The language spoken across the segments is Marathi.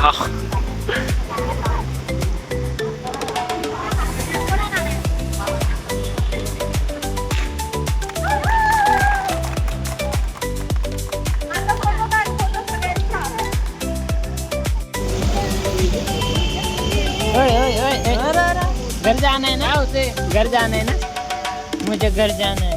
घर जाना है ना, उसे घर जाना है ना, मुझे घर जाना है.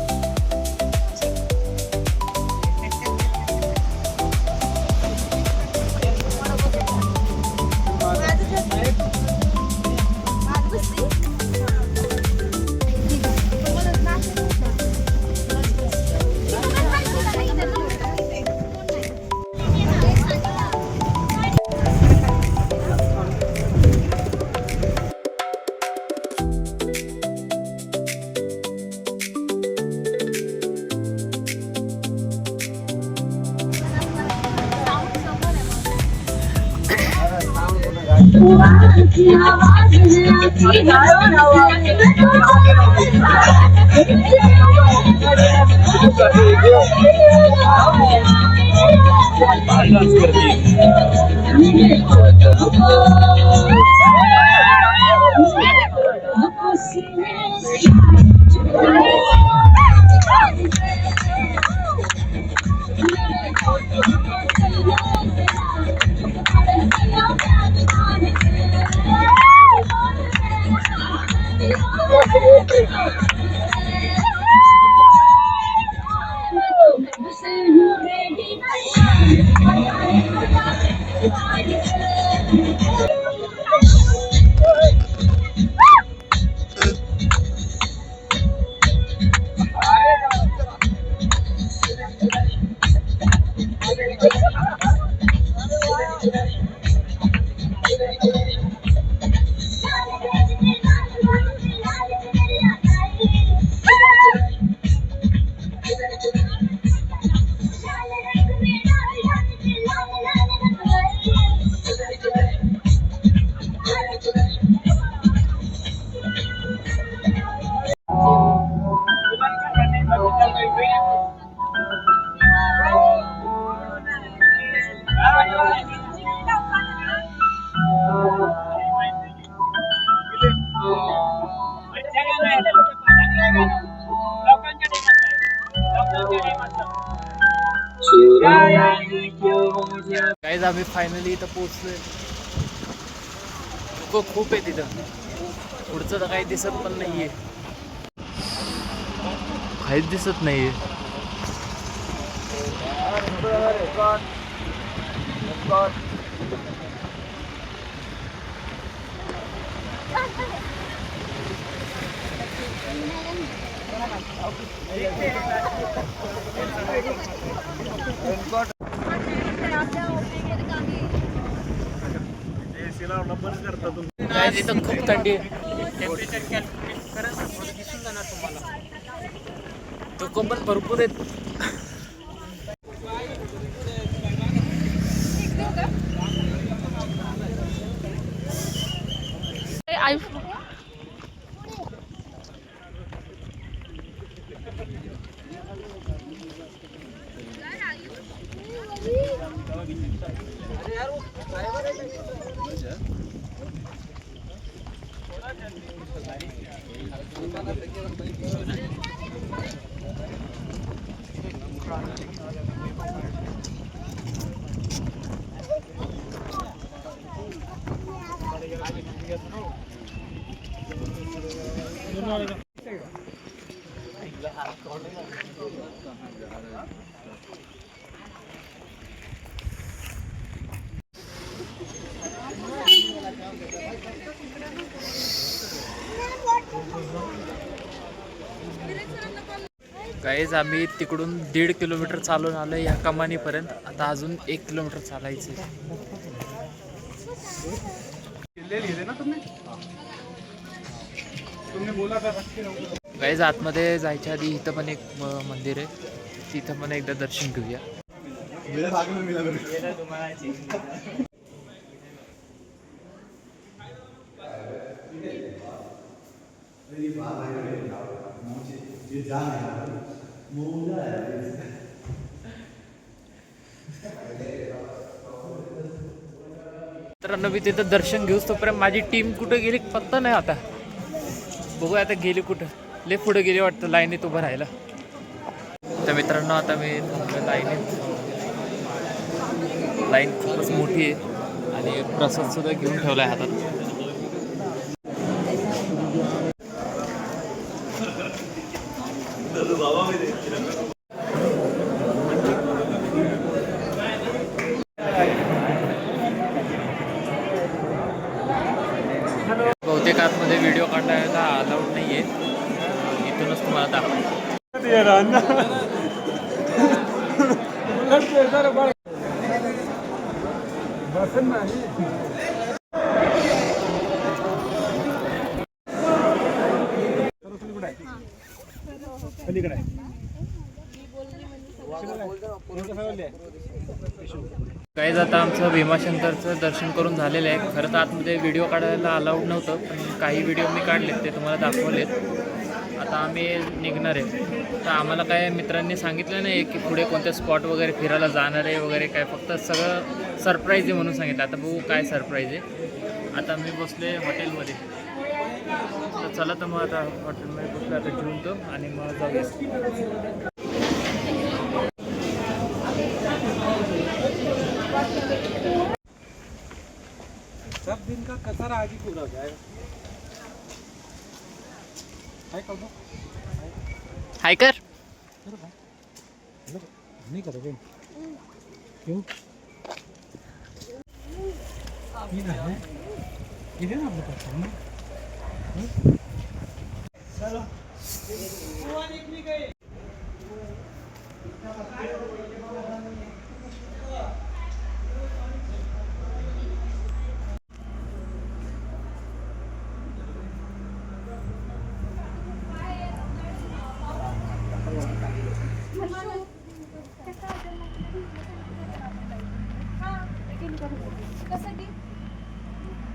गाइस आम्ही फायनली इथं पोहोचलोय. लोक खूप आहे तिथं. पुढचं तर काही दिसत पण नाहीये, काहीच दिसत नाहीये. गाइस इथं खूप थंडी आहे. टेम्परेचर कॅल्क्युलेट करा ना, थोडं दिसून जाणार तुम्हाला. धुकं पण भरपूर आहेत. गाइस आम्ही तिकडून 1.5 किलोमीटर चालून आलो या कमानीपर्यंत. आता अजून 1 किलोमीटर चालायचं. गाइस आतमध्ये जायच्या आधी इथं पण एक मंदिर आहे, तिथं पण एकदा दर्शन घेऊया. तर मित्रांनो मी तिथं दर्शन घेऊस तोपर्यंत माझी टीम कुठं गेली पत्ता नाही आता. बघूया आता गेली कुठं. लय पुढे गेली वाटतं लाईनीत उभं राहायला. तर मित्रांनो आता मी लाईनीत. लाईन खूपच मोठी आहे आणि प्रसादसुद्धा घेऊन ठेवला आहे हातात. बहुतेक आतमध्ये व्हिडिओ काढायला अलाउड नाही आहे. इथूनच तुम्हाला दाखवतो. काही जाता आमचं भीमाशंकरचं दर्शन करून झालेलं आहे. खरं तर आतमध्ये व्हिडिओ काढायला अलाउड नव्हतं, पण काही व्हिडिओ मी काढलेत ते तुम्हाला दाखवलेत. आता आम्ही निघणार आहे. तर आम्हाला काय मित्रांनी सांगितलं नाही की पुढे कोणते स्पॉट वगैरे फिरायला जाणार आहे वगैरे काय, फक्त सगळं सरप्राईज आहे म्हणून सांगितलं. आता बघू काय सरप्राईज आहे. आता मी बसले हॉटेलमध्ये. तर चला तर मग आता हॉटेलमध्ये बसलो, आता जेवतो आणि मग जाऊया. सब दिन का कचरा आज ही पूरा हो जाएगा. हाय कर. नहीं करोगे क्यों? ये ना है इधर ना बताता हूँ चलो सुबह निकली गई.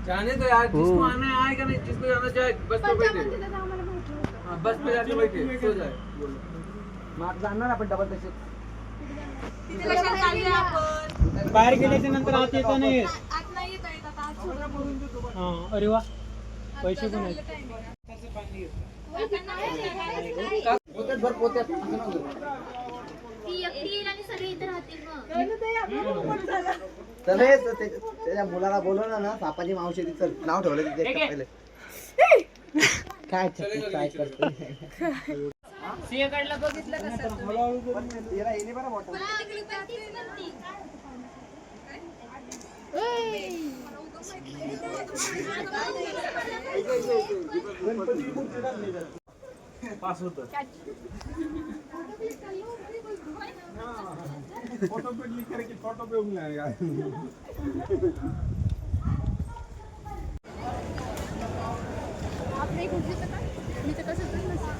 जाने दो यार, जिसको आना है आएगा, नहीं जिसको जाना चाहे बस पे बैठे. हाँ बस पे जाके बैठे सो जाए. मार्ग जाणार आपण डबल तसे बाहेर गेल्याच्या नंतर आत येता नाही येत. हां अरे वा पैसे पण आहेत. त्याच्या मुलाला बोलवलं ना सापाची मावशी तिचं नाव ठेवलं तिथे पहिले. काय काय करतो सिंहगडला बघितलं कसं पास होतं. फोटो पे क्लिक करके फोटो पे उंगली आएगा. आप नाही कुठली तर मी तर कसं पण नसेल.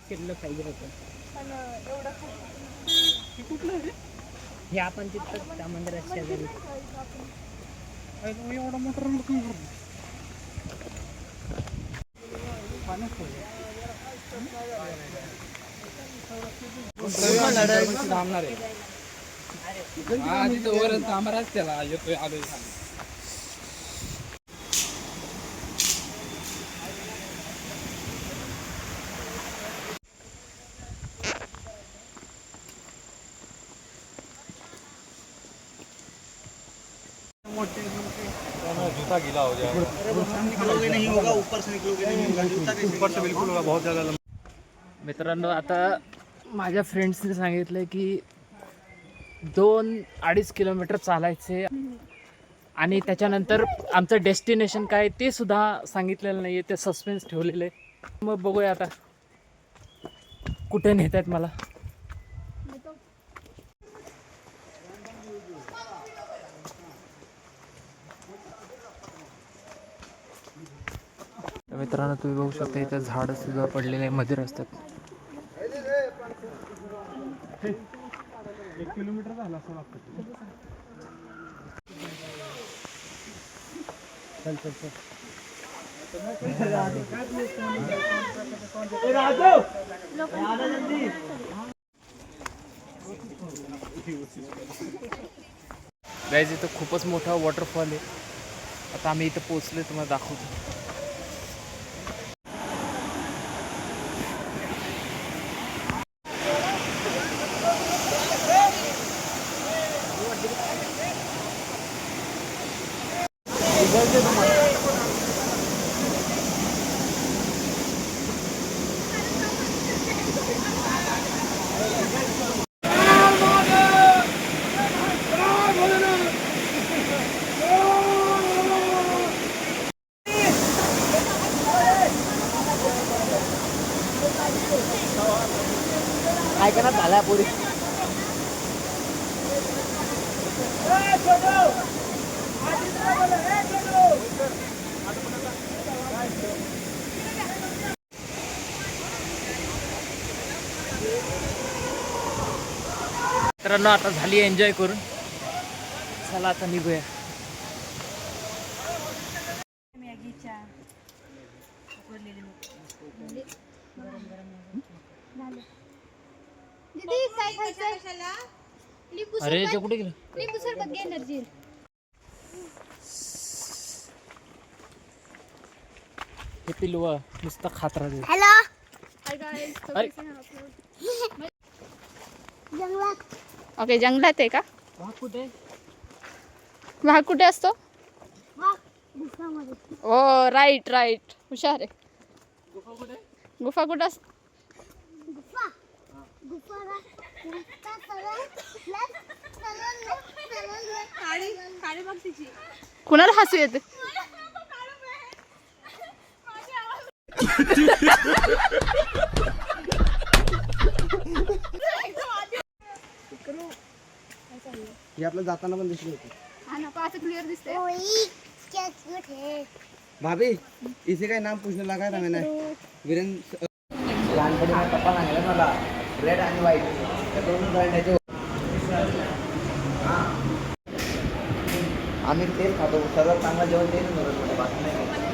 केलं पाहिजे होतं. पण एवढं कुठलं आहे हे? आपण तिथं त्या मंदिरात शेजारी. एवढा मोटर थांबणार आहे. तिथं वर थांबणारच त्याला येतोय आलोय. जूता गीला हो जाएगा. निकलोगे नहीं होगा, ऊपर से निकलोगे नहीं होगा, जूता ऊपर से बिल्कुल होगा. बहुत ज़्यादा. मित्रांनो आता माझ्या फ्रेंड्सने सांगितलं की 2-2.5 किलोमीटर चालायचे आणि त्याच्यानंतर आमचं डेस्टिनेशन काय ते सुद्धा सांगितलेलं नाही आहे. ते सस्पेन्स ठेवलेलं आहे. मग बघूया आता कुठे नेत आहेत मला. मित्रांनो तुम्ही बघू शकता इथं झाडं सुद्धा पडलेले मध्ये रस्त्यात. गाईज इथं खूपच मोठा वॉटरफॉल आहे. आता आम्ही इथं पोहोचलोय, तुम्हाला दाखवतो. काय करणार झाला पुरी. मित्रांनो आता झाली एन्जॉय करून, चला आता निघूया. दीदी काय खायचं? लिंबू अरे सरबत. ते कुठे गेलं? लिंबू सरबत घे एनर्जी. हे पिलवा नुसतं खात राहते. Hello hi guys. अरे. जंगलात. ओके जंगलात आहे का? कुठे? वाघ कुठे असतो? ओ राईट राईट हुशार आहे. गुफा कुठं असतो? कुणाला हसू येते? हे आपलं जाताना पण दिसली होती. हा नको असं क्लिअर दिसतंय. भाभी इसे काय नाम पूछने लगा था मैंने. वीरेंद्र लहानपणी माझ्या पप्पा सांगितलं मला रेड आणि व्हाईट त्या दोन ब्रँडाचे. हां आम्ही तेच खातो, सर्वात चांगलं जेवण तेच मिळत बाकी नाही.